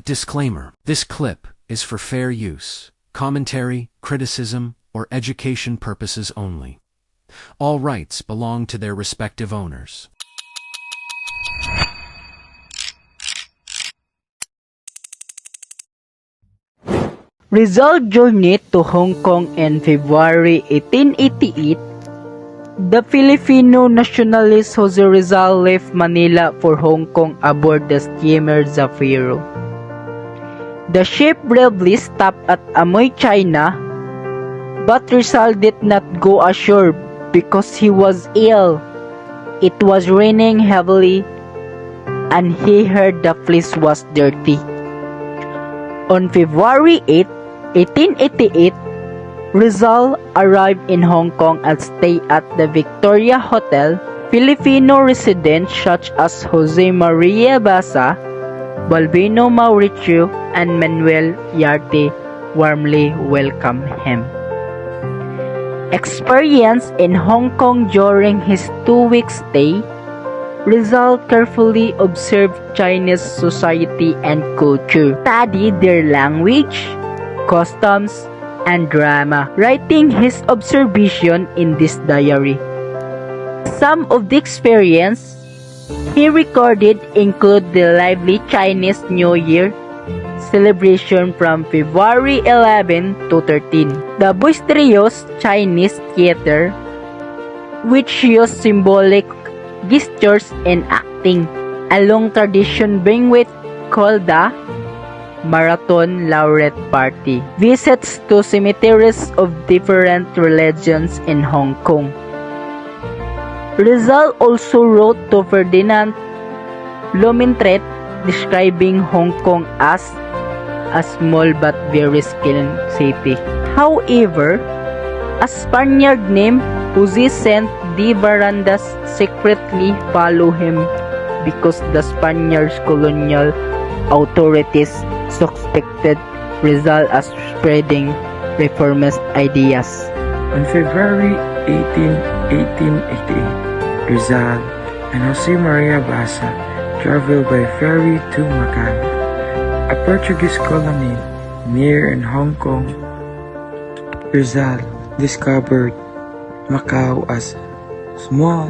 Disclaimer: this clip is for fair use, commentary, criticism, or education purposes only. All rights belong to their respective owners. Rizal journeyed to Hong Kong in February 1888. The Filipino nationalist Jose Rizal left Manila for Hong Kong aboard the steamer Zafiro. The ship bravely stopped at Amoy, China, but Rizal did not go ashore because he was ill. It was raining heavily, and he heard the place was dirty. On February 8, 1888, Rizal arrived in Hong Kong and stayed at the Victoria Hotel. Filipino residents such as Jose Maria Basa, Balbino Mauricio, and Manuel Yarte warmly welcomed him. Experience in Hong Kong during his 2-week stay, Rizal carefully observed Chinese society and culture, studied their language, customs, and drama, writing his observation in this diary. Some of the experience he recorded include the lively Chinese New Year celebration from February 11 to 13, the boisterous Chinese theater, which used symbolic gestures in acting, a long tradition banquet called the Marathon Laureate Party, visits to cemeteries of different religions in Hong Kong. Rizal also wrote to Ferdinand Lumentret describing Hong Kong as a small but very skilled city. However, a Spaniard named Jose Saint de Barandas secretly followed him because the Spaniards' colonial authorities suspected Rizal as spreading reformist ideas. On February 18, 1888, Rizal and Jose Maria Basa traveled by ferry to Macau, a Portuguese colony near in Hong Kong. Rizal discovered Macau as small,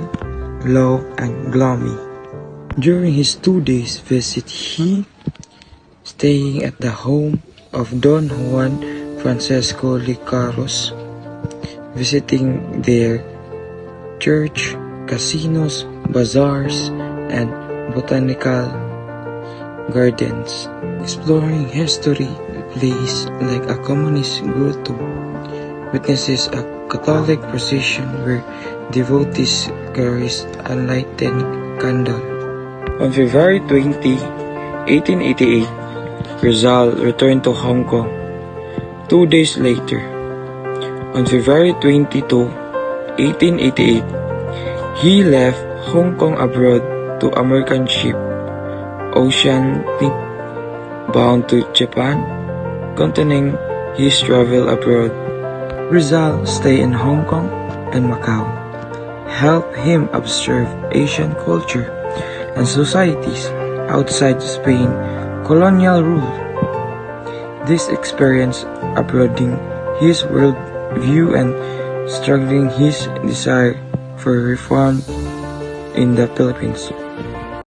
low, and gloomy. During his 2 days visit, he staying at the home of Don Juan Francisco Licaros, visiting their church, casinos, bazaars, and botanical gardens, exploring history, places like a communist grotto, witnesses a Catholic procession where devotees carries a lighted candle. On February 20, 1888, Rizal returned to Hong Kong. 2 days later, on February 22, 1888, he left Hong Kong abroad to American ship Oceanic bound to Japan, continuing his travel abroad. Rizal stayed in Hong Kong and Macau, helped him observe Asian culture and societies outside Spain colonial rule. This experience broadening his world view and strengthening his desire for reform in the Philippines.